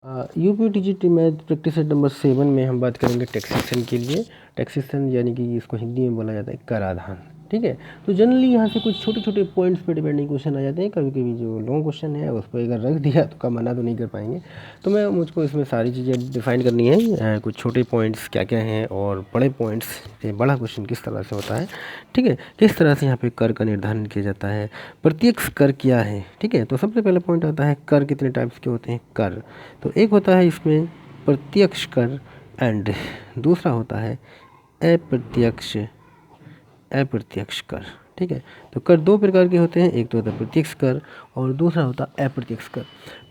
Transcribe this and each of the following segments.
UPTGT math practice set number 7 में हम बात करेंगे टैक्सेशन के लिए। टैक्सेशन यानी कि इसको हिंदी में बोला जाता है कराधान। ठीक है, तो जनरली यहाँ से कुछ छोटे छोटे पॉइंट्स पे डिपेंडिंग क्वेश्चन आ जाते हैं। कभी कभी जो लॉन्ग क्वेश्चन है उस पर अगर रख दिया तो कम मना तो नहीं कर पाएंगे। तो मुझको इसमें सारी चीज़ें डिफाइन करनी है, कुछ छोटे पॉइंट्स क्या क्या हैं और बड़े पॉइंट्स बड़ा क्वेश्चन किस तरह से होता है। ठीक है, किस तरह से यहाँ पे कर का निर्धारण किया जाता है, प्रत्यक्ष कर क्या है। ठीक है, तो सबसे पहले पॉइंट आता है कर कितने टाइप्स के होते हैं। कर तो एक होता है इसमें प्रत्यक्ष कर एंड दूसरा होता है अप्रत्यक्ष अप्रत्यक्ष कर। ठीक है, तो कर दो प्रकार के होते हैं, एक तो होता है प्रत्यक्ष कर और दूसरा होता है अप्रत्यक्ष कर।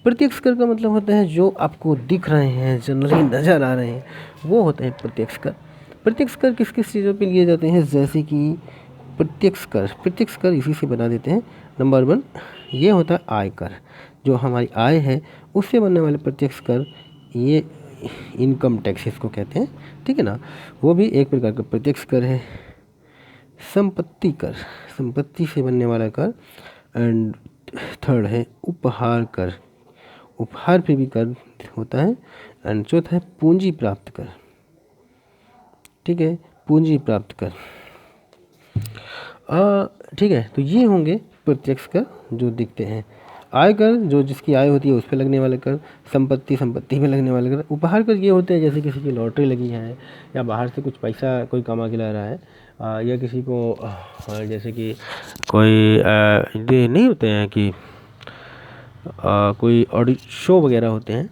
प्रत्यक्ष कर का मतलब होता है जो आपको दिख रहे हैं, जनरली नज़र आ रहे हैं, वो होते हैं प्रत्यक्ष कर। प्रत्यक्ष कर किस किस चीज़ों पे लिए जाते हैं, जैसे कि प्रत्यक्ष कर इसी से बना देते हैं। नंबर 1 ये होता है आय कर, जो हमारी आय है उससे बनने वाले प्रत्यक्ष कर, ये इनकम टैक्स इसको कहते हैं। ठीक है ना, वो भी एक प्रकार का प्रत्यक्ष कर है। संपत्ति कर, संपत्ति से बनने वाला कर। एंड थर्ड है उपहार कर, उपहार पे भी कर होता है। एंड चौथा है पूंजी प्राप्त कर। ठीक है, पूंजी प्राप्त कर। ठीक है, तो ये होंगे प्रत्यक्ष कर जो दिखते हैं। आय कर जो जिसकी आय होती है उस पर लगने वाले कर, संपत्ति में लगने वाले कर। उपहार कर ये होते हैं जैसे किसी की लॉटरी लगी है या बाहर से कुछ पैसा कोई कमा के ला रहा है, या किसी को जैसे कि कोई ये नहीं होते हैं कि कोई ऑडिट शो वगैरह होते हैं,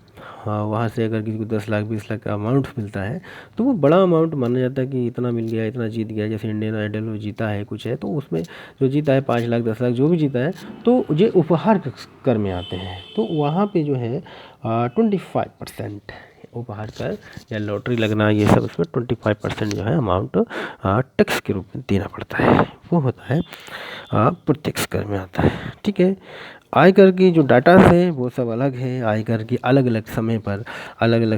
वहाँ से अगर किसी को 10 लाख 20 लाख का अमाउंट मिलता है तो वो बड़ा अमाउंट माना जाता है कि इतना मिल गया, इतना जीत गया। जैसे इंडियन आइडल में जीता है कुछ है, तो उसमें जो जीता है 5 लाख 10 लाख जो भी जीता है, तो ये उपहार कर में आते हैं। तो वहाँ पे जो है 25% उपहार कर या लॉटरी लगना, ये सब उसमें 25% जो है अमाउंट टैक्स के रूप में देना पड़ता है, वो होता है प्रत्यक्ष कर में आता है। ठीक है, आयकर की जो डाटा है वो सब अलग है। आयकर की अलग अलग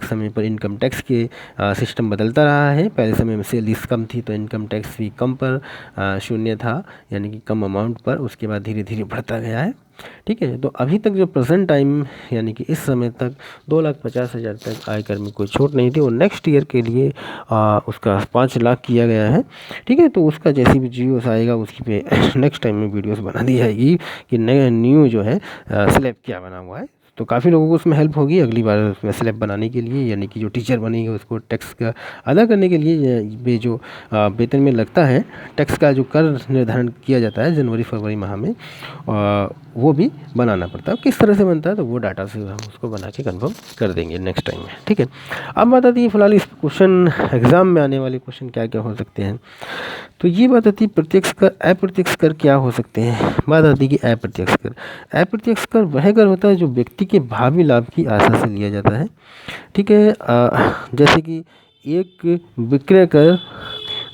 समय पर इनकम टैक्स के सिस्टम बदलता रहा है। पहले समय में सेल्स कम थी तो इनकम टैक्स भी कम पर शून्य था, यानी कि कम अमाउंट पर। उसके बाद धीरे धीरे बढ़ता गया है। ठीक है, तो अभी तक जो प्रेजेंट टाइम यानी कि इस समय तक 2,50,000 तक आयकर में कोई छूट नहीं थी, और नेक्स्ट ईयर के लिए उसका 5 लाख किया गया है। ठीक है, तो उसका जैसी भी जियोस आएगा उसकी पे नेक्स्ट टाइम में वीडियोस बना दी जाएगी कि नया न्यू जो है स्लैब क्या बना हुआ है। तो काफ़ी लोगों को उसमें हेल्प होगी अगली बार उसमें स्लैब बनाने के लिए, यानी कि जो टीचर बनेंगे उसको टैक्स का अदा करने के लिए ये जो वेतन में लगता है टैक्स का जो कर निर्धारण किया जाता है जनवरी फरवरी माह में, वो भी बनाना पड़ता है। किस तरह से बनता है तो वो डाटा से हम उसको बना के कन्फर्म कर देंगे नेक्स्ट टाइम में। ठीक है, अब बात आती है फिलहाल इस क्वेश्चन एग्जाम में आने वाले क्वेश्चन क्या क्या हो सकते हैं। तो ये बात आती है प्रत्यक्ष कर अप्रत्यक्ष कर क्या हो सकते हैं। बात आती है कि अप्रत्यक्ष कर, अप्रत्यक्ष कर वह कर होता है जो व्यक्ति के भावी लाभ की आशा से लिया जाता है। ठीक है, जैसे कि एक विक्रय कर,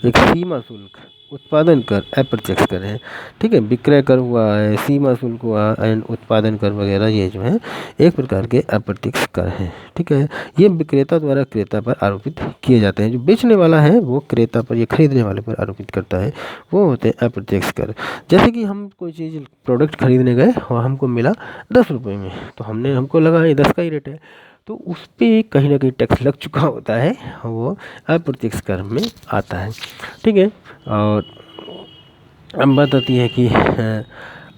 एक सीमा शुल्क, उत्पादन कर अप्रत्यक्ष कर है। ठीक है, विक्रय कर हुआ है, सीमा शुल्क हुआ एंड उत्पादन कर वगैरह, ये जो है एक प्रकार के अप्रत्यक्ष कर हैं। ठीक है, ये विक्रेता द्वारा क्रेता पर आरोपित किए जाते हैं। जो बेचने वाला है वो क्रेता पर या खरीदने वाले पर आरोपित करता है, वो होते हैं अप्रत्यक्ष कर। जैसे कि हम कोई चीज़ प्रोडक्ट खरीदने गए और हमको मिला 10 रुपये में, तो हमको लगा ये 10 का ही रेट है, तो उस पर कहीं ना कहीं टैक्स लग चुका होता है, वो अप्रत्यक्ष कर में आता है। ठीक है, और अब बात आती है कि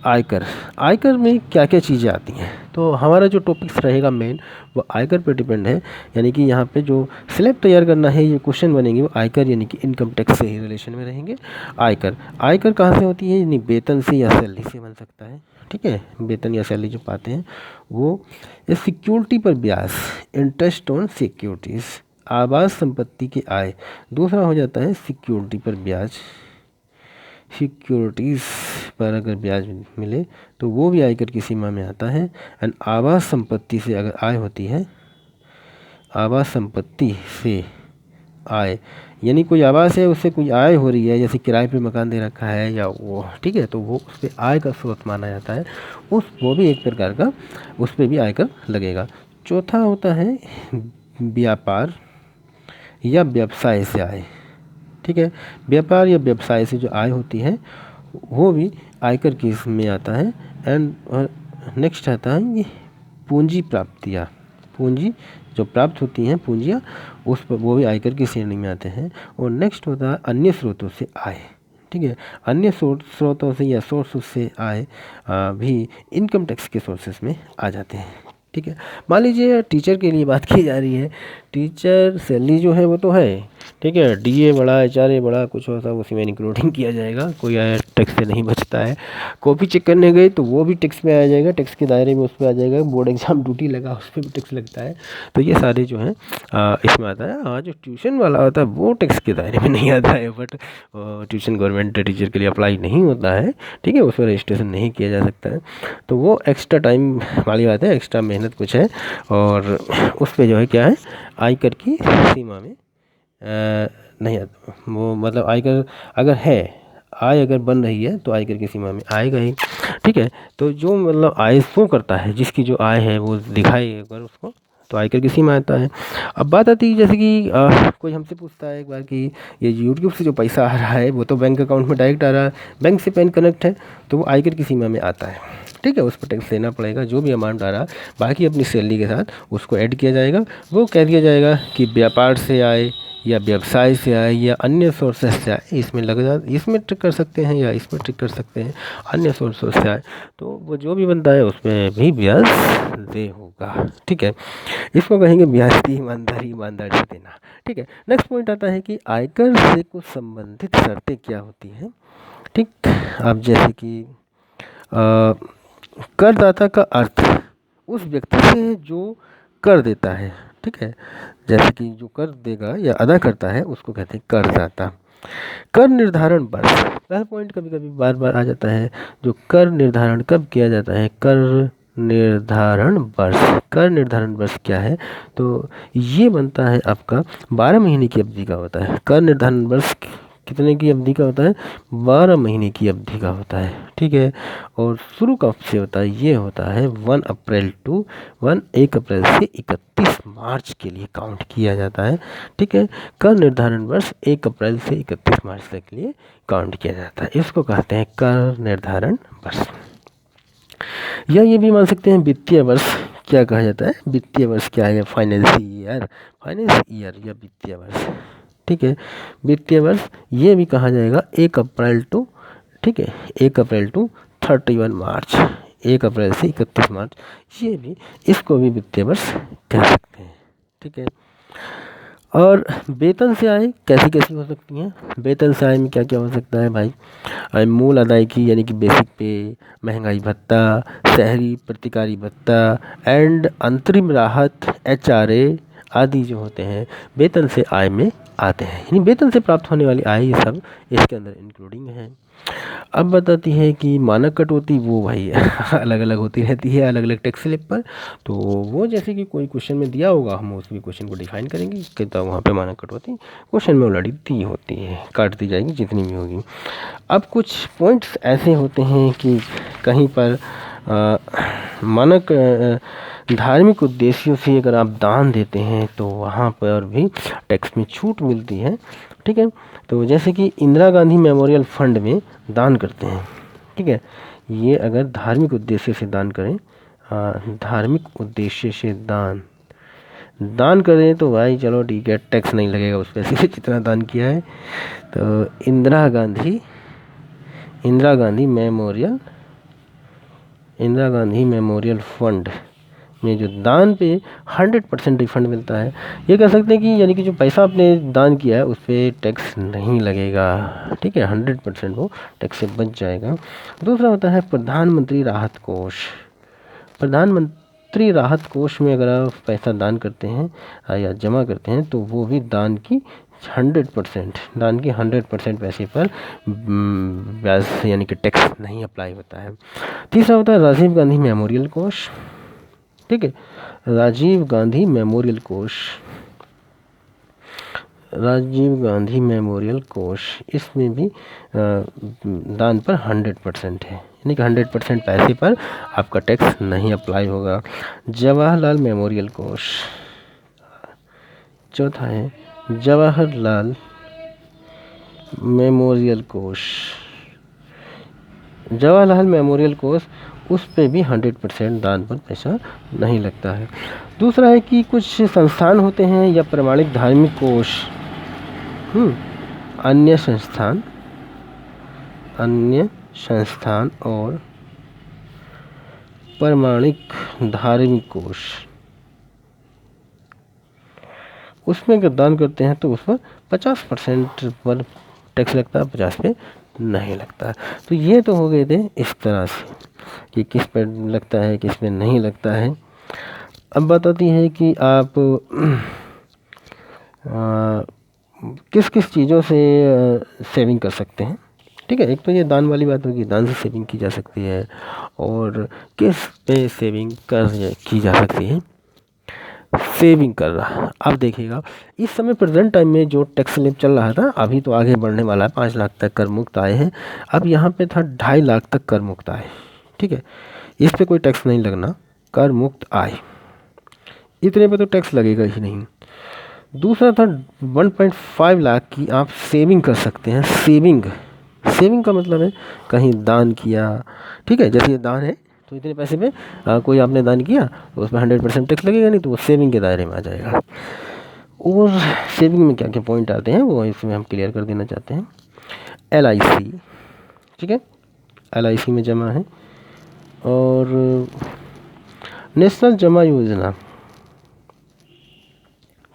आयकर, आयकर में क्या क्या चीज़ें आती हैं। तो हमारा जो टॉपिक्स रहेगा मेन वो आयकर पर डिपेंड है, यानी कि यहाँ पे जो स्लैब तैयार करना है, ये क्वेश्चन बनेंगे वो आयकर यानी कि इनकम टैक्स से ही रिलेशन में रहेंगे। आयकर, आयकर कहाँ से होती है, यानी वेतन से या सैलरी से बन सकता है। ठीक है, वेतन या सैलरी जो पाते हैं वो। सिक्योरिटी पर ब्याज, इंटरेस्ट ऑन सिक्योरिटीज़, आवास संपत्ति की आय। दूसरा हो जाता है सिक्योरिटी पर ब्याज, सिक्योरिटीज़ पर अगर ब्याज मिले तो वो भी आयकर की सीमा में आता है। एंड आवास संपत्ति से अगर आय होती है, आवास संपत्ति से आय यानी कोई आवास है उससे कोई आय हो रही है, जैसे किराए पे मकान दे रखा है या वो, ठीक है, तो वो उस पर आय का स्रोत माना जाता है। वो भी एक प्रकार का, उस पर भी आयकर लगेगा। चौथा होता है व्यापार या व्यवसाय से आय। ठीक है, व्यापार या व्यवसाय से जो आय होती है वो भी आयकर की इसमें आता है। एंड नेक्स्ट आता है ये पूंजी प्राप्तियाँ, पूंजी जो प्राप्त होती हैं पूंजियाँ, उस पर वो भी आयकर की श्रेणी में आते हैं। और नेक्स्ट होता है अन्य स्रोतों से आय। ठीक है, अन्य स्रोतों से या सोर्स से आय भी इनकम टैक्स के सोर्सेस में आ जाते हैं। ठीक है, मान लीजिए टीचर के लिए बात की जा रही है, टीचर सैलरी जो है वो तो है, ठीक है, डीए बड़ा, एचआरए बड़ा, कुछ और सब उसी में इंक्लूडिंग किया जाएगा, कोई टैक्स से नहीं बचता है। कॉपी चेक करने गए तो वो भी टैक्स में आ जाएगा, टैक्स के दायरे में उस पर आ जाएगा। बोर्ड एग्जाम ड्यूटी लगा उस पर भी टैक्स लगता है। तो ये सारे जो हैं इसमें आता है। हाँ, जो ट्यूशन वाला होता है वो टैक्स के दायरे में नहीं आता है, बट ट्यूशन गवर्नमेंट टीचर के लिए अप्लाई नहीं होता है, ठीक है, उस पर रजिस्ट्रेशन नहीं किया जा सकता है। तो वो एक्स्ट्रा टाइम वाली बात है, एक्स्ट्रा मेहनत कुछ है, और उस पर जो है क्या है, आयकर की सीमा में नहीं आता वो, मतलब आयकर अगर है, आय अगर बन रही है तो आयकर की सीमा में आएगा ही। ठीक है, तो जो मतलब आय शो करता है, जिसकी जो आय है वो दिखाई अगर उसको, तो आयकर की सीमा आता है। अब बात आती है जैसे कि कोई हमसे पूछता है एक बार कि ये यूट्यूब से जो पैसा आ रहा है वो तो बैंक अकाउंट में डायरेक्ट आ रहा है, बैंक से पैन कनेक्ट है, तो वो आयकर की सीमा में आता है। ठीक है, उस पर टैक्स देना पड़ेगा, जो भी अमाउंट आ रहा है, बाकी अपनी सैलरी के साथ उसको ऐड किया जाएगा। वो कह दिया जाएगा कि व्यापार से आए या व्यवसाय से आए या अन्य सोर्सेस से आए, इसमें लग जा, इसमें ट्रिक कर सकते हैं या इसमें ट्रिक कर सकते हैं, अन्य सोर्सेस से आए, तो वो जो भी बनता है उसमें भी ब्याज दे होगा। ठीक है, इसको कहेंगे ब्याज की ईमानदारी, ईमानदारी से देना। ठीक है, नेक्स्ट पॉइंट आता है कि आयकर से कुछ संबंधित शर्तें क्या होती हैं। ठीक, अब जैसे कि करदाता का अर्थ उस व्यक्ति से है जो कर देता है। ठीक है, जैसे कि जो कर देगा या अदा करता है उसको कहते हैं करदाता। कर निर्धारण वर्ष, पहला पॉइंट कभी कभी बार बार आ जाता है, जो कर निर्धारण कब किया जाता है, कर निर्धारण वर्ष। कर निर्धारण वर्ष क्या है, तो ये बनता है आपका 12 महीने की अवधि का होता है। कर निर्धारण वर्ष कितने की अवधि का होता है, 12 महीने की अवधि का होता है। ठीक है, और शुरू कब से होता है, ये होता है 1 अप्रैल टू 1 अप्रैल से 31 मार्च के लिए काउंट किया जाता है। ठीक है, कर निर्धारण वर्ष 1 अप्रैल से 31 मार्च तक के लिए काउंट किया जाता है, इसको कहते हैं कर निर्धारण वर्ष। या ये भी मान सकते हैं वित्तीय वर्ष क्या कहा जाता है, वित्तीय वर्ष क्या है, फाइनेंशियल ईयर या वित्तीय वर्ष। ठीक है, वित्तीय वर्ष ये भी कहा जाएगा 1 अप्रैल टू, ठीक है, 1 अप्रैल टू 31 मार्च, 1 अप्रैल से 31 मार्च, ये भी, इसको भी वित्तीय वर्ष कह सकते हैं। ठीक है, और वेतन से आय कैसी कैसी हो सकती हैं, वेतन से आय में क्या क्या हो सकता है भाई, मूल अदायगी यानी कि बेसिक पे, महंगाई भत्ता, शहरी प्रतिकारी भत्ता एंड अंतरिम राहत, एचआरए आदि जो होते हैं वेतन से आय में आते हैं, यानी वेतन से प्राप्त होने वाली आय, ये सब इसके अंदर इंक्लूडिंग है। अब बताती है कि मानक कटौती, वो भाई अलग अलग होती रहती है अलग अलग टैक्स स्लिप पर, तो वो जैसे कि कोई क्वेश्चन में दिया होगा हम उस भी क्वेश्चन को डिफाइन करेंगे कि तो वहाँ पे मानक कटौती क्वेश्चन में ऑलरेडी दी होती है, काट दी जाएगी जितनी भी होगी। अब कुछ पॉइंट्स ऐसे होते हैं कि कहीं पर मानक धार्मिक उद्देश्यों से अगर आप दान देते हैं तो वहाँ पर भी टैक्स में छूट मिलती है। ठीक है, तो जैसे कि इंदिरा गांधी मेमोरियल फंड में दान करते हैं, ठीक है, ये अगर धार्मिक उद्देश्य से दान करें, धार्मिक उद्देश्य से दान करें तो भाई चलो ठीक है, टैक्स नहीं लगेगा उस पैसे से जितना दान किया है। तो इंदिरा गांधी मेमोरियल फंड में जो दान पे 100% रिफंड मिलता है, ये कह सकते हैं कि यानी कि जो पैसा आपने दान किया है उस पर टैक्स नहीं लगेगा। ठीक है, 100% वो टैक्स से बच जाएगा। दूसरा होता है प्रधानमंत्री राहत कोष। प्रधानमंत्री राहत कोष में अगर आप पैसा दान करते हैं या जमा करते हैं तो वो भी दान की 100% पैसे पर ब्याज यानी कि टैक्स नहीं अप्लाई होता है। तीसरा होता है राजीव गांधी मेमोरियल कोष। ठीक है, राजीव गांधी मेमोरियल कोष, इसमें भी दान पर 100% है, यानी कि 100% पैसे पर आपका टैक्स नहीं अप्लाई होगा। जवाहरलाल मेमोरियल कोष, चौथा है जवाहरलाल मेमोरियल कोष। उस पे भी 100% दान पर पैसा नहीं लगता है। दूसरा है कि कुछ संस्थान होते हैं या प्रमाणिक धार्मिक कोष, अन्य संस्थान और प्रमाणिक धार्मिक कोष, उसमें अगर दान करते हैं तो उस पर 50% पर टैक्स लगता है, 50 पे नहीं लगता है। तो ये तो हो गए थे इस तरह से कि किस पे लगता है किस पे नहीं लगता है। अब बात आती है कि आप किस किस चीज़ों से सेविंग कर सकते हैं। ठीक है, एक तो ये दान वाली बात होगी, दान से सेविंग की जा सकती है, और किस पे सेविंग की जा सकती है। सेविंग कर रहा, अब देखिएगा इस समय प्रेजेंट टाइम में जो टैक्स स्लैब चल रहा था, अभी तो आगे बढ़ने वाला है, 5 लाख तक कर मुक्त आए हैं। अब यहाँ पे था 2.5 लाख तक कर मुक्त आए। ठीक है, इस पे कोई टैक्स नहीं लगना, कर मुक्त आए, इतने पे तो टैक्स लगेगा ही नहीं। दूसरा था 1.5 लाख की आप सेविंग कर सकते हैं। सेविंग का मतलब है कहीं दान किया, ठीक है, जैसे ये दान है तो इतने पैसे में कोई आपने दान किया तो उसमें 100% टैक्स लगेगा नहीं, तो वो सेविंग के दायरे में आ जाएगा। और सेविंग में क्या क्या पॉइंट आते हैं वो इसमें हम क्लियर कर देना चाहते हैं। LIC, ठीक है, LIC में जमा है, और नेशनल जमा योजना,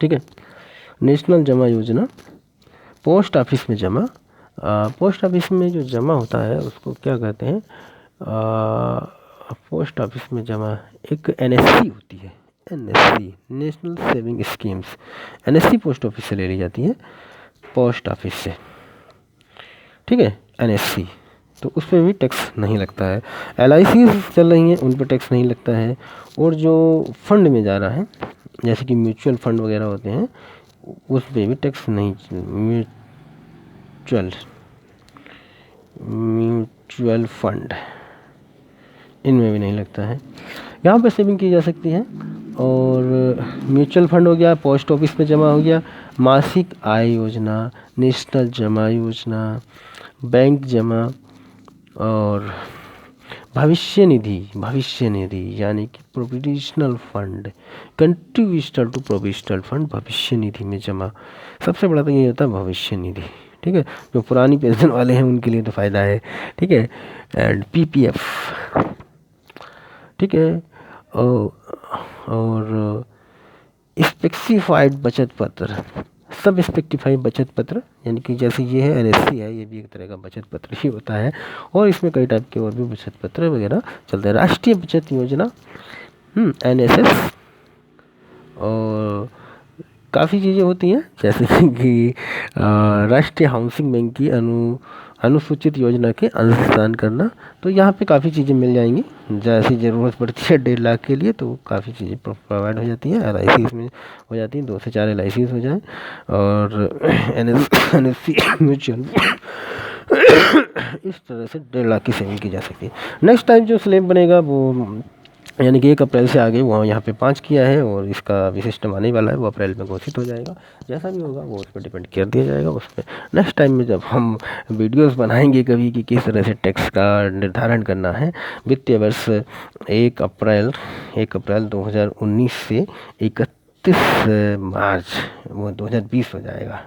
ठीक है, नेशनल जमा योजना, पोस्ट ऑफिस में जमा, पोस्ट ऑफिस में जो जमा होता है उसको क्या कहते हैं, पोस्ट ऑफिस में जमा एक NSC होती है, NSC national saving schemes, NSC post office से ले ली जाती है, पोस्ट ऑफिस से, ठीक है, NSC, तो उस पर भी टैक्स नहीं लगता है। LIC चल रही हैं उन पर टैक्स नहीं लगता है। और जो फंड में जा रहा है जैसे कि म्यूचुअल फंड वगैरह होते हैं उस पर भी टैक्स नहीं, म्यूचुअल फंड इनमें भी नहीं लगता है, यहाँ पे सेविंग की जा सकती है। और म्यूचुअल फंड हो गया, पोस्ट ऑफिस में जमा हो गया, मासिक आय योजना, नेशनल जमा योजना, बैंक जमा, और भविष्य निधि यानी कि प्रोविडेंशियल फंड, कंट्रीब्यूशन टू प्रोविडेंशियल फंड, भविष्य निधि में जमा। सबसे बड़ा तो ये होता है भविष्य निधि, ठीक है, जो पुरानी पेंशन वाले हैं उनके लिए तो फ़ायदा है, ठीक है, एंड PPF, ठीक है, और स्पेसिफाइड बचत पत्र, सब स्पेसिफाइड बचत पत्र, यानी कि जैसे ये है NSC है, ये भी एक तरह का बचत पत्र ही होता है, और इसमें कई टाइप के और भी बचत पत्र वगैरह चलते हैं। राष्ट्रीय बचत योजना, NSS, और काफ़ी चीज़ें होती हैं जैसे कि राष्ट्रीय हाउसिंग बैंक की अनुसूचित योजना के अंशदान करना, तो यहाँ पे काफ़ी चीज़ें मिल जाएंगी, जैसी ज़रूरत पड़ती है 1.5 लाख के लिए तो काफ़ी चीज़ें प्रोवाइड हो जाती हैं। LIC में हो जाती हैं, 2 से 4 LIC हो जाए, और NSC म्यूचुअल इस तरह से 1.5 लाख की सेविंग की जा सकती है। नेक्स्ट टाइम जो स्लैब बनेगा वो यानी कि 1 अप्रैल से आगे वहाँ यहाँ पे 5 किया है, और इसका भी सिस्टम आने वाला है, वो अप्रैल में घोषित हो जाएगा। जैसा भी होगा वो उस पर डिपेंड कर दिया जाएगा। उस पर नेक्स्ट टाइम में जब हम वीडियोस बनाएंगे कभी कि किस तरह से टैक्स का निर्धारण करना है, वित्तीय वर्ष 1 अप्रैल 2019 से 31 मार्च वो 2020 हो जाएगा,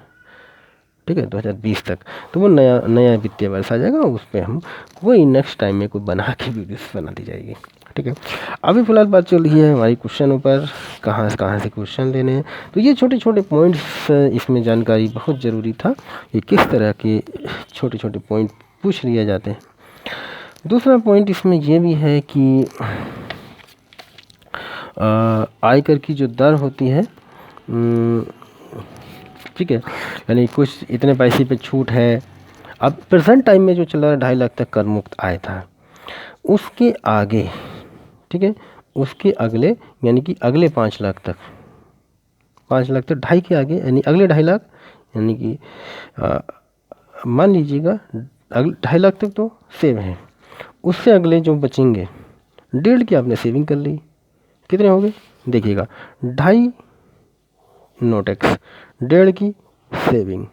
ठीक है, 2020 तक, तो वो नया वित्तीय वर्ष आ जाएगा, उस पर हम वही नेक्स्ट टाइम में कोई बना के वीडियोस बना दी जाएगी, ठीक है। अभी फ़िलहाल बात चल रही है हमारी क्वेश्चनों पर, कहाँ से क्वेश्चन लेने हैं, तो ये छोटे छोटे पॉइंट्स इसमें जानकारी बहुत ज़रूरी था, ये किस तरह के छोटे छोटे पॉइंट पूछ लिए जाते हैं। दूसरा पॉइंट इसमें ये भी है कि आयकर की जो दर होती है, ठीक है, यानी कुछ इतने पैसे पे छूट है। अब प्रेजेंट टाइम में जो चल रहा है 2.5 लाख तक कर मुक्त आया था, उसके आगे, ठीक है, उसके अगले यानी कि अगले 5 लाख तक, 5 लाख तक 2.5 के आगे यानी अगले 2.5 लाख, यानी कि मान लीजिएगा अगले 2.5 लाख तक तो सेव है, उससे अगले जो बचेंगे 1.5 की आपने सेविंग कर ली, कितने हो गए देखिएगा, 2.5 नो टैक्स, 1.5 की सेविंग,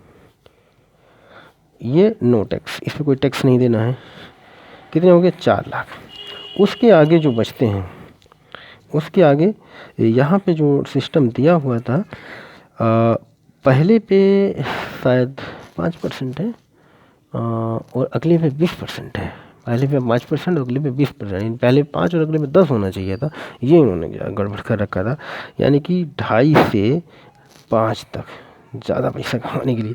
ये नो टैक्स, इस पर कोई टैक्स नहीं देना है, कितने हो गए 4 लाख। उसके आगे जो बचते हैं, उसके आगे यहाँ पे जो सिस्टम दिया हुआ था पहले पे शायद 5% है और अगले पे 20% है। पहले पे 5% और अगले पे 20%, पहले 5 और अगले में 10 होना चाहिए था, ये उन्होंने क्या गड़बड़ कर रखा था। यानी कि 2.5 से 5 तक ज़्यादा पैसा कमाने के लिए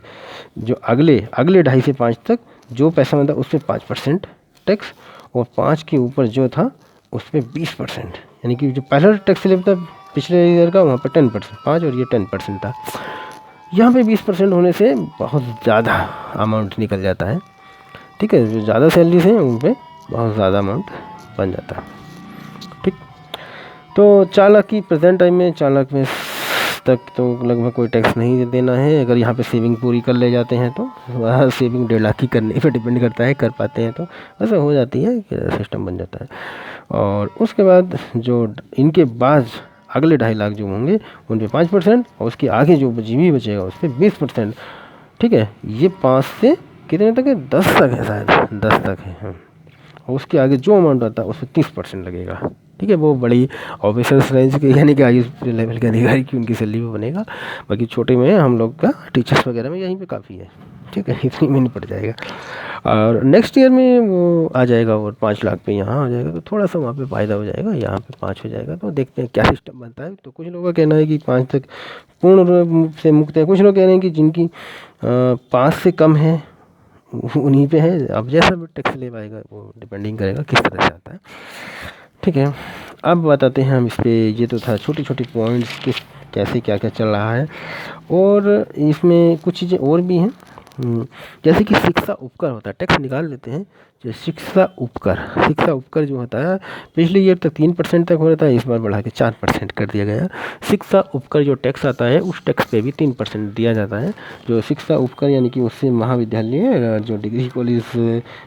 जो अगले 2.5 से 5 तक जो पैसा मिलता उस पर 5% टैक्स, और 5 के ऊपर जो था उस पर 20%। यानी कि जो पहला टैक्स स्लैब था पिछले ईयर का, वहाँ पर 10%, 5 और ये 10% था। यहाँ पे 20% होने से बहुत ज़्यादा अमाउंट निकल जाता है। ठीक है, जो ज़्यादा सैलरीज हैं उन पर बहुत ज़्यादा अमाउंट बन जाता है। ठीक, तो 4 लाख की प्रेजेंट टाइम में 4 लाख में तक तो लगभग कोई टैक्स नहीं देना है। अगर यहाँ पे सेविंग पूरी कर ले जाते हैं तो वह सेविंग 1.5 लाख की करने पे डिपेंड करता है, कर पाते हैं तो वैसे हो जाती है, सिस्टम बन जाता है। और उसके बाद जो इनके बाद अगले 2.5 लाख जो होंगे उन पर 5%, और उसके आगे जो भी बचेगा उस पर 20%। ठीक है, ये 5 से कितने तक है, 10 तक है, शायद 10 तक है। और उसके आगे जो अमाउंट आता है उस पर 30% लगेगा। ठीक है, वो बड़ी ऑफिसर्स रेंज के यानी कि आई लेवल के अधिकारी की उनकी सैलरी पे बनेगा। बाकी छोटे में हम लोग का टीचर्स वगैरह में यहीं पे काफ़ी है। ठीक है, इतनी में नहीं पड़ जाएगा। और नेक्स्ट ईयर में वो आ जाएगा और 5 लाख पे यहाँ आ जाएगा, तो थोड़ा सा वहाँ पे फ़ायदा हो जाएगा, यहाँ पे 5 हो जाएगा। तो देखते हैं क्या सिस्टम बनता है। तो कुछ लोगों का कहना है कि 5 तक पूर्ण रूप से मुक्त है, कुछ लोग कह रहे हैं कि जिनकी 5 से कम है उन्हीं पे है। अब जैसा भी टैक्स ले पाएगा वो डिपेंडिंग करेगा किस तरह से आता है। ठीक है, अब बताते हैं हम इस पे। ये तो था छोटी छोटी पॉइंट्स किस कैसे क्या क्या चल रहा है, और इसमें कुछ चीज़ें और भी हैं। जैसे कि शिक्षा उपकर होता है, टैक्स निकाल लेते हैं। जो शिक्षा उपकर जो होता है, पिछले ईयर तक 3% तक हो रहा था, इस बार बढ़ा के 4% कर दिया गया। शिक्षा उपकर जो टैक्स आता है उस टैक्स पे भी 3% दिया जाता है। जो शिक्षा उपकर यानी कि उससे महाविद्यालय जो डिग्री कॉलेज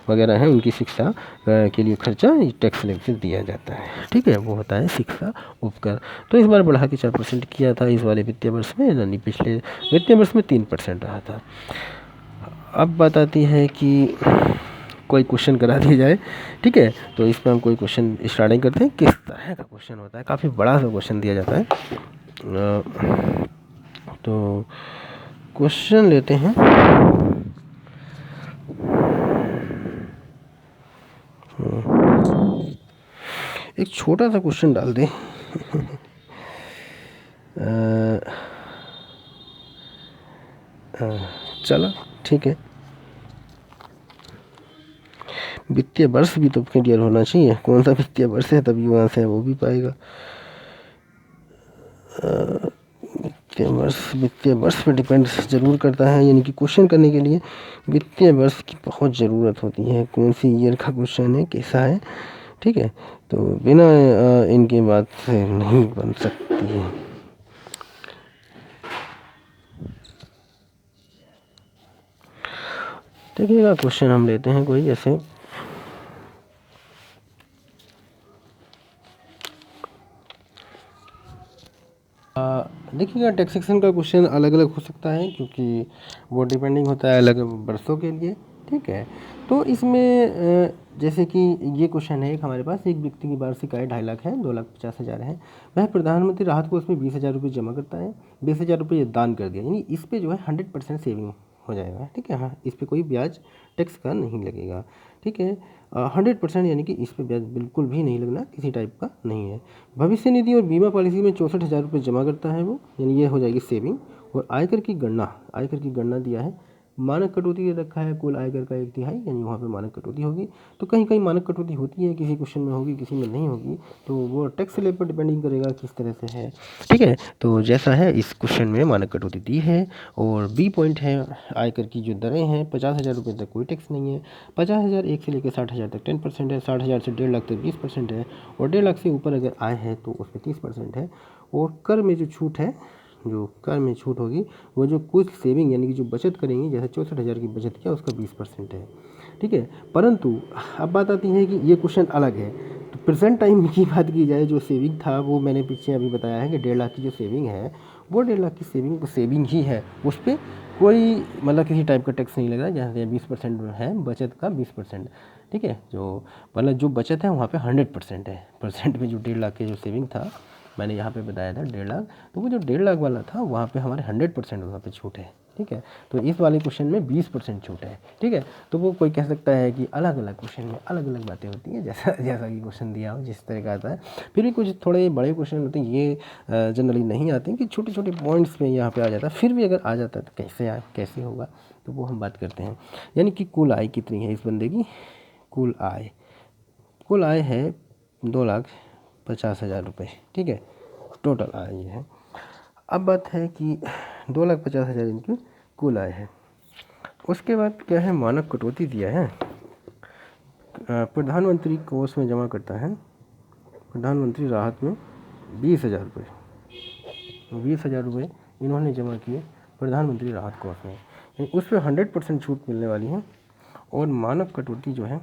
वगैरह हैं उनकी शिक्षा के लिए खर्चा टैक्स स्लैब से दिया जाता है। ठीक है, वो होता है शिक्षा उपकर। तो इस बार बढ़ा के 4% किया था इस वाले वित्तीय वर्ष में, यानी पिछले वित्तीय वर्ष में 3% रहा था। अब बात आती है कि कोई क्वेश्चन करा दिया जाए। ठीक है, तो इस पर हम कोई क्वेश्चन स्टार्टिंग करते हैं। किस तरह का क्वेश्चन होता है, काफ़ी बड़ा सा क्वेश्चन दिया जाता है। तो क्वेश्चन लेते हैं। एक छोटा सा क्वेश्चन डाल दें। चलो ठीक है, वित्तीय वर्ष भी तो क्लियर होना चाहिए, कौन सा वित्तीय वर्ष है, तभी वहाँ से वो भी पाएगा। वित्तीय वर्ष पे डिपेंड ज़रूर करता है, यानी कि क्वेश्चन करने के लिए वित्तीय वर्ष की बहुत ज़रूरत होती है, कौन सी ईयर का क्वेश्चन है, कैसा है। ठीक है, तो बिना इनके बात से नहीं बन सकती है। देखिएगा क्वेश्चन हम लेते हैं कोई ऐसे। देखिएगा टैक्सेशन का क्वेश्चन अलग अलग हो सकता है, क्योंकि वो डिपेंडिंग होता है अलग वर्षों के लिए। ठीक है, तो इसमें जैसे कि ये क्वेश्चन है एक हमारे पास, एक व्यक्ति की वार्षिक आय 2.5 लाख है, 2,50,000 है। वह प्रधानमंत्री राहत कोष में 20,000 रुपये जमा करता है, 20,000 रुपये दान कर दिया, यानी इस पे जो है 100% सेविंग हो जाएगा। ठीक है, हाँ, इस पर कोई ब्याज टैक्स का नहीं लगेगा। ठीक है, 100% यानी कि इस पर ब्याज बिल्कुल भी नहीं लगना, किसी टाइप का नहीं है। भविष्य निधि और बीमा पॉलिसी में 64,000 रुपये जमा करता है वो, यानी ये हो जाएगी सेविंग। और आयकर की गणना दिया है, मानक कटौती दे रखा है, कुल आयकर का 1/3, यानी वहाँ पे मानक कटौती होगी। तो कहीं कहीं मानक कटौती होती है, किसी क्वेश्चन में होगी, किसी में नहीं होगी, तो वो टैक्स स्लैब पर डिपेंडिंग करेगा किस तरह से है। ठीक है, तो जैसा है इस क्वेश्चन में मानक कटौती दी है। और बी पॉइंट है, आयकर की जो दरें हैं 50,000 रुपये तक कोई टैक्स नहीं है, 50,000 एक से लेकर 60,000 तक 10% है, 60,000 से 1.5 लाख तक 20% है, और 1.5 लाख से ऊपर अगर आय है तो उस पर 30% है। और कर में जो छूट है, जो कर में छूट होगी वो जो कुछ सेविंग यानी कि जो बचत करेंगे, जैसे 64,000 की बचत किया उसका 20% है। ठीक है, परंतु अब बात आती है कि ये क्वेश्चन अलग है, तो प्रेजेंट टाइम की बात की जाए, जो सेविंग था वो मैंने पीछे अभी बताया है कि 1.5 लाख की जो सेविंग है वो 1.5 लाख की सेविंग ही है। उस पर कोई मतलब किसी टाइप का टैक्स नहीं लग रहा है। जैसे 20% है बचत का, 20%, ठीक है। जो मतलब जो बचत है वहाँ पे 100% है। परसेंट में जो 1.5 लाख की जो सेविंग था मैंने यहाँ पे बताया था 1.5 लाख, तो वो जो 1.5 लाख वाला था वहाँ पे हमारे 100% वहाँ पे छूट है, ठीक है। तो इस वाले क्वेश्चन में 20% छूट है, ठीक है। तो वो कोई कह सकता है कि अलग अलग क्वेश्चन में अलग अलग बातें होती हैं, जैसा जैसा कि क्वेश्चन दिया हो, जिस तरह का आता है। फिर भी कुछ थोड़े बड़े क्वेश्चन होते हैं, ये जनरली नहीं आते हैं कि छोटे छोटे पॉइंट्स में यहाँ पे आ जाता है। फिर भी अगर आ जाता है तो कैसे होगा, तो वो हम बात करते हैं। यानी कि कुल आय कितनी है इस बंदे की, कुल आय है 2,50,000 रुपये, ठीक है। टोटल आय ये है। अब बात है कि 2,50,000 इनकी कुल आय है। उसके बाद क्या है, मानक कटौती दिया है। प्रधानमंत्री कोष में जमा करता है प्रधानमंत्री राहत में 20,000 रुपये, 20,000 रुपये इन्होंने जमा किए प्रधानमंत्री राहत कोष में, यानी उस पर 100% छूट मिलने वाली है। और मानक कटौती जो है,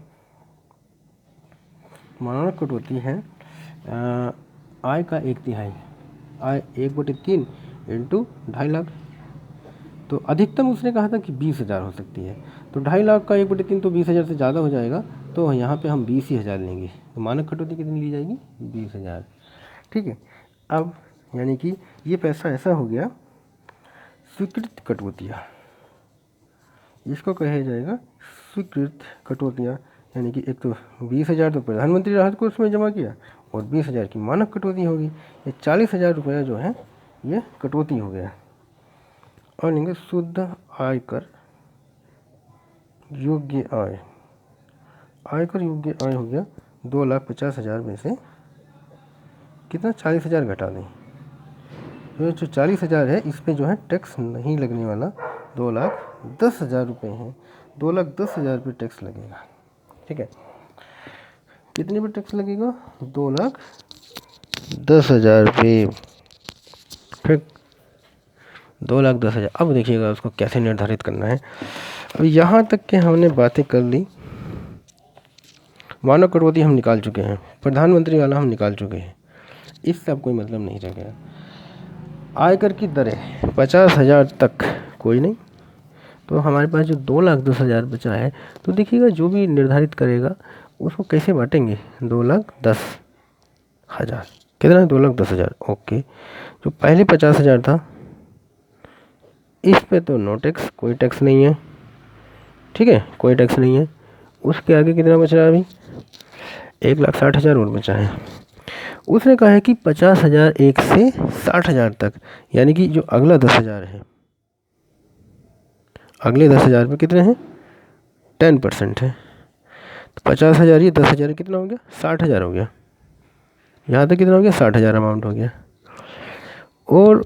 मानक कटौती है आय का 1/3, आय 1/3 इंटू 2.5 लाख। तो अधिकतम उसने कहा था कि 20,000 हो सकती है, तो 2.5 लाख का 1/3 तो 20,000 से ज़्यादा हो जाएगा, तो यहाँ पे हम 20,000 लेंगे। तो मानक कटौती कितनी ली जाएगी, 20,000, ठीक है। अब यानी कि ये पैसा ऐसा हो गया स्वीकृत कटौतियाँ, इसको कहा जाएगा स्वीकृत कटौतियाँ। यानी कि एक तो 20,000 तो प्रधानमंत्री राहत कोष में जमा किया और 20,000 की मानक कटौती होगी, ये 40,000 रुपया जो है ये कटौती हो गया। और लेंगे शुद्ध आयकर योग्य आय, आयकर योग्य आय हो गया 2,50,000 में से कितना 40,000 घटा दें। ये जो 40,000 है इस पे जो है टैक्स नहीं लगने वाला, 2,10,000 रुपये हैं, 2,10,000 पे टैक्स लगेगा, ठीक है। कितने पे टैक्स लगेगा, 2,10,000 रुपये, ठीक, 2,10,000। अब देखिएगा उसको कैसे निर्धारित करना है। अब यहाँ तक के हमने बातें कर ली, मानक कटौती हम निकाल चुके हैं, प्रधानमंत्री वाला हम निकाल चुके हैं, इससे अब कोई मतलब नहीं रह गया। आयकर की दरें 50,000 तक कोई नहीं, तो हमारे पास जो 2,10,000 बचा है, तो देखिएगा जो भी निर्धारित करेगा उसको कैसे बांटेंगे, 2,10,000, कितना है 2,10,000, ओके। जो पहले 50,000 था इस पे तो नो टैक्स, कोई टैक्स नहीं है, ठीक है, कोई टैक्स नहीं है। उसके आगे कितना बच रहा है अभी, 1,60,000 और बचा है। उसने कहा है कि 50,000 एक से 60,000 तक, यानी कि जो अगला 10,000 है, अगले 10,000 पे कितने हैं, 10% है। तो 50,000 ये 10,000 कितना हो गया, 60,000 हो गया। यहाँ तक कितना हो गया, 60,000 अमाउंट हो गया। और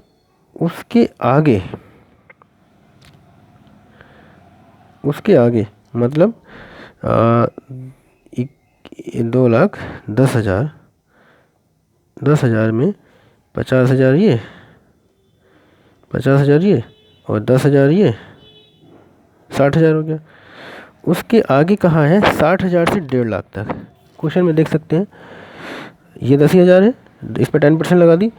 उसके आगे मतलब 2,10,000, 10,000 में 50,000 ये, 50,000 ये और 10,000 ये, 60,000 हो गया। उसके आगे कहाँ है, 60,000 से 1.5 लाख तक। क्वेश्चन में देख सकते हैं ये 10,000 है, इस पर 10% लगा दी,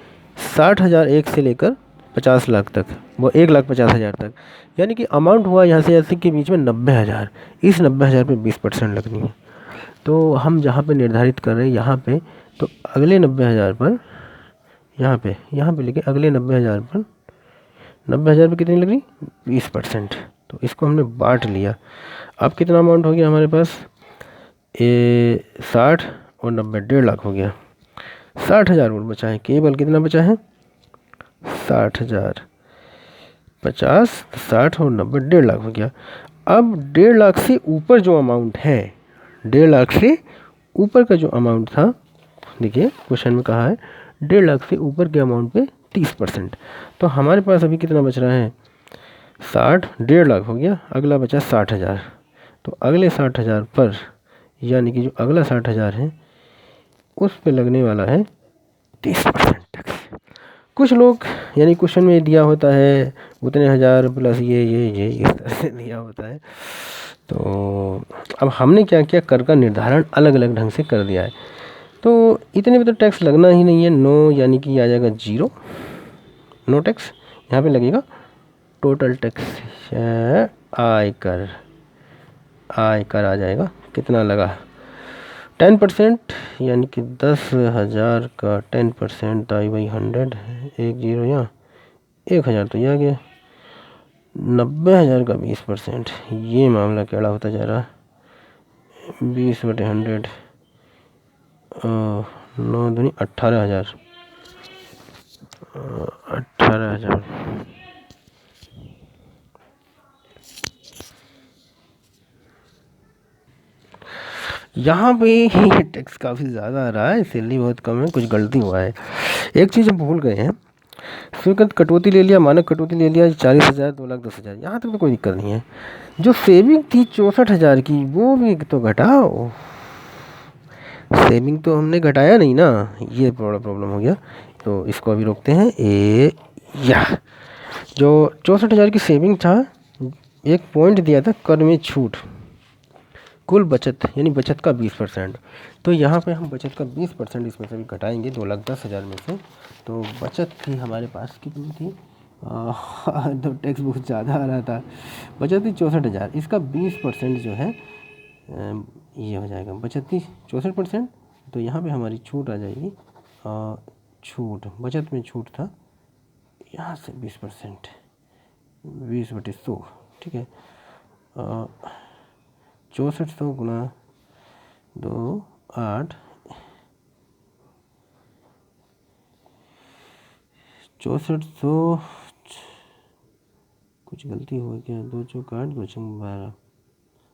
60,000 एक से लेकर 50 लाख तक, वो 1,50,000 तक, यानी कि अमाउंट हुआ यहाँ से ऐसे के बीच में 90,000। इस 90,000 पे 20% लगनी है। तो हम जहाँ पे निर्धारित कर रहे हैं यहाँ पे, तो अगले 90,000 पर यहाँ पे लेके अगले 90,000 पर, 90,000 पे कितनी लग रही, 20%। तो इसको हमने बांट लिया। अब कितना अमाउंट हो गया हमारे पास, 60 और 90, 1.5 लाख हो गया। 60,000 और बचा है, केवल कितना बचा है, 60,000, 50, 60 और 90, 1.5 लाख हो गया। अब 1.5 लाख से ऊपर जो अमाउंट है, 1.5 लाख से ऊपर का जो अमाउंट था, देखिए क्वेश्चन में कहा है 1.5 लाख से ऊपर के अमाउंट पे 30%। तो हमारे पास अभी कितना बच रहा है, 60, 1.5 लाख हो गया, अगला बचा 60,000। तो अगले 60,000 पर, यानी कि जो अगला 60,000 है उस पे लगने वाला है 30% टैक्स। कुछ लोग, यानी क्वेश्चन में दिया होता है उतने हज़ार प्लस ये इस तरह से दिया होता है। तो अब हमने क्या किया, कर का निर्धारण अलग अलग ढंग से कर दिया है। तो इतने पे तो टैक्स लगना ही नहीं है, नो, यानी कि आ जाएगा 0, नो टैक्स। यहाँ पे लगेगा टोटल टैक्स आयकर, आयकर आ जाएगा, कितना लगा 10%, यानी कि 10,000 का 10% आई बाई 100, एक जीरो यहाँ, 1,000 तो ये आ गया, 90,000 का 20%, ये मामला कैड़ा होता जा रहा है। 20/100, 9 दूनी 18,000, 18,000। यहाँ पे ये टैक्स काफ़ी ज़्यादा आ रहा है, सैलरी बहुत कम है, कुछ गलती हुआ है। एक चीज़ हम भूल गए हैं, स्वीकृत कटौती ले लिया, मानक कटौती ले लिया 40,000, 2,10,000, यहाँ तक तो कोई दिक्कत नहीं है। जो सेविंग थी 64,000 की, वो भी तो घटाओ, सेविंग तो हमने घटाया नहीं ना, ये बड़ा प्रॉब्लम हो गया। तो इसको अभी रोकते हैं। या जो 64,000 की सेविंग था, एक पॉइंट दिया था कर में छूट, कुल बचत यानी बचत का 20%, तो यहाँ पे हम बचत का 20% इसमें से भी घटाएंगे 2,10,000 में से। तो बचत थी हमारे पास कितनी थी, तो टैक्स बहुत ज़्यादा आ रहा था, बचत थी 64,000, इसका 20% जो है ये हो जाएगा, बचत थी 64%, तो यहाँ पे हमारी छूट आ जाएगी, छूट बचत में छूट था यहाँ से 20%, 20/100, ठीक है। 6400 गुना 2, 8, 6400, कुछ गलती हो गया, 2 चौक 8, 2 चौक 12,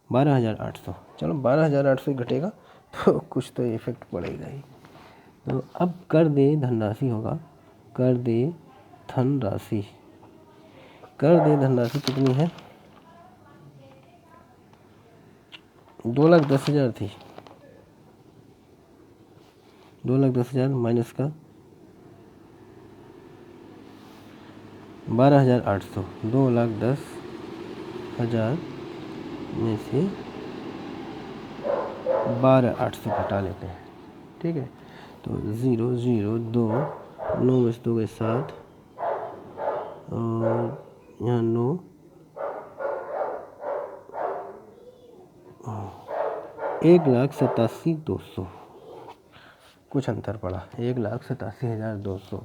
12,800, चलो 12,800 घटेगा तो कुछ तो इफेक्ट पड़ेगा ही। तो अब कर दे धनराशि होगा, कर दे धनराशि, कर दे धनराशि कितनी है, 2,10,000 थी, 2,10,000 माइनस का 12,800, 2,10,000 में से 12,800 घटा लेते हैं, ठीक है। तो 0, 0, 2, 9 में से 2 गए 7, और यहाँ 9, 1,87,200, कुछ अंतर पड़ा, 1,87,200।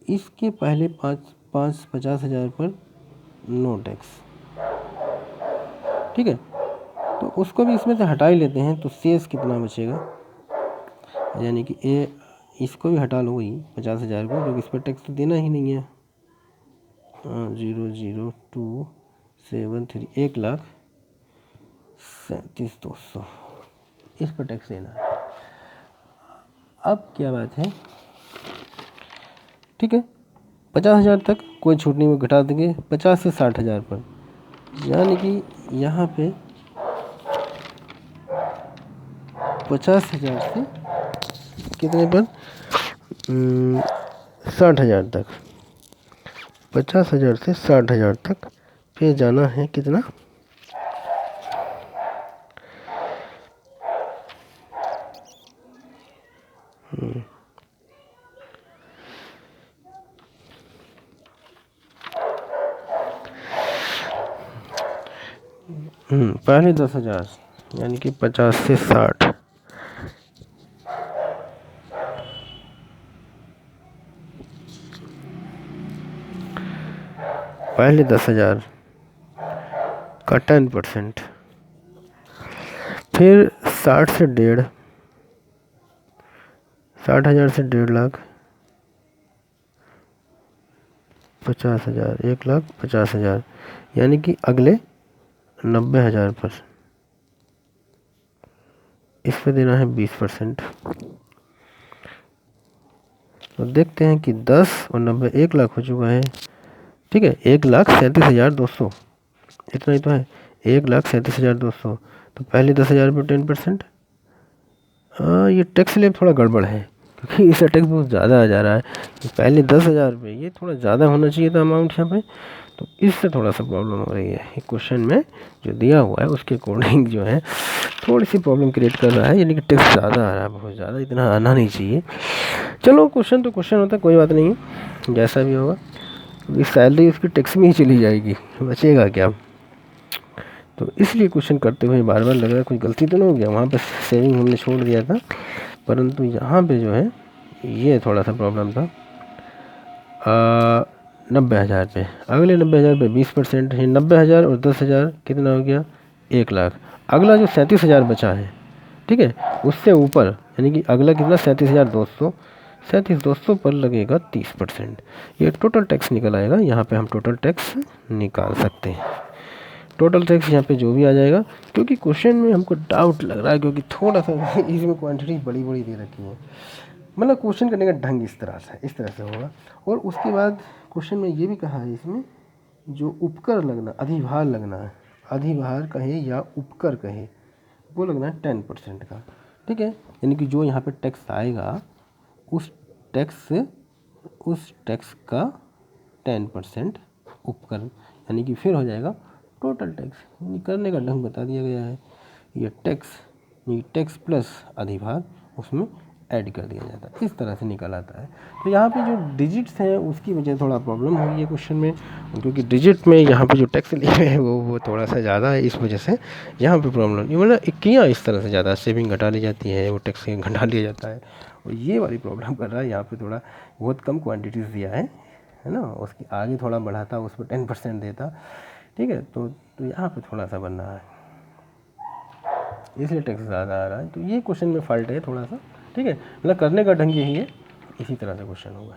इसके पहले 50,000 पर नो टैक्स, ठीक है, तो उसको भी इसमें से हटा ही लेते हैं, तो शेष कितना बचेगा, यानी कि इसको भी हटा लो, वही 50,000 को, क्योंकि इस पर टैक्स तो देना ही नहीं है। 0,0273, 1,37,200, इस पर टैक्स देना है। अब क्या बात है, ठीक है, 50,000 तक कोई छूट नहीं, वो घटा देंगे 50 से 60,000 पर, यानी कि यहाँ पे 50,000 से कितने पर, 60,000 तक, 50,000 से 60,000 तक फिर जाना है कितना, पहले 10,000, यानी कि 50 से 60, पहले 10,000 का 10%, फिर 60 से 1.5, 60,000 से 1.5 लाख, 50,000, 1,50,000, यानी कि अगले 90,000 पर इस पर देना है 20%। तो देखते हैं कि 10 और 90, 1 लाख हो चुका है, ठीक है, 1,37,200, इतना ही तो है, 1,37,200। तो पहले 10,000 पर 10%, ये टैक्स स्लैब थोड़ा गड़बड़ है, क्योंकि इसका टैक्स बहुत ज़्यादा आ जा रहा है। तो पहले 10,000 पे ये थोड़ा ज़्यादा होना चाहिए था अमाउंट यहाँ पे, तो इससे थोड़ा सा प्रॉब्लम हो रही है। क्वेश्चन में जो दिया हुआ है उसके अकॉर्डिंग जो है थोड़ी सी प्रॉब्लम क्रिएट कर रहा है, यानी कि टेक्स्ट ज़्यादा आ रहा है, बहुत ज़्यादा, इतना आना नहीं चाहिए। चलो क्वेश्चन तो क्वेश्चन होता है, कोई बात नहीं, जैसा भी होगा। इस सैलरी उसकी टैक्स में ही चली जाएगी, बचेगा क्या। तो इसलिए क्वेश्चन करते हुए बार बार लग रहा है कोई गलती तो नहीं हो गया, वहाँ पे सेविंग हमने छोड़ दिया था, परंतु यहाँ पे जो है ये थोड़ा सा प्रॉब्लम था। 90,000 पे, अगले 90,000 पे 20% है, 90,000 और 10,000 कितना हो गया, 1,00,000। अगला जो 37,000 बचा है, ठीक है, उससे ऊपर, यानी कि अगला कितना 37,200, 37,200 पर लगेगा 30%। ये टोटल टैक्स निकल आएगा। यहाँ पे हम टोटल टैक्स निकाल सकते हैं। टोटल टैक्स यहाँ पे जो भी आ जाएगा, क्योंकि क्वेश्चन में हमको डाउट लग रहा है, क्योंकि थोड़ा सा इसमें क्वांटिटी बड़ी बड़ी दे रखी है, मतलब क्वेश्चन करने का ढंग इस तरह से होगा। और उसके बाद क्वेश्चन में ये भी कहा है, इसमें जो उपकर लगना, अधिभार लगना है, अधिभार कहे या उपकर कहे, वो लगना है 10% का, ठीक है। यानी कि जो यहाँ पे टैक्स आएगा उस टैक्स का 10% उपकर, यानी कि फिर हो जाएगा टोटल टैक्स। यानी करने का ढंग बता दिया गया है। ये टैक्स प्लस अधिभार उसमें ऐड कर दिया जाता है, इस तरह से निकल आता है। तो यहाँ पे जो डिजिट्स हैं उसकी वजह से थोड़ा प्रॉब्लम हो रही है क्वेश्चन में, क्योंकि डिजिट में यहाँ पे जो टैक्स लिए हुए हैं वो थोड़ा सा ज़्यादा है, इस वजह से यहाँ पे प्रॉब्लम नहीं, मतलब इक्कियाँ इस तरह से ज़्यादा सेविंग घटा ली जाती है, वो टैक्स घटा लिया जाता है, और ये वाली प्रॉब्लम कर रहा है। यहाँ पे थोड़ा बहुत कम क्वान्टिटीज़ दिया है ना, उसकी आगे थोड़ा बढ़ाता, उस पर 10% देता, ठीक है। तो यहाँ पे थोड़ा सा बन रहा है, इसलिए टैक्स ज़्यादा आ रहा है। तो ये क्वेश्चन में फॉल्ट है थोड़ा सा, ठीक है, मतलब करने का ढंग यही है, इसी तरह से क्वेश्चन होगा।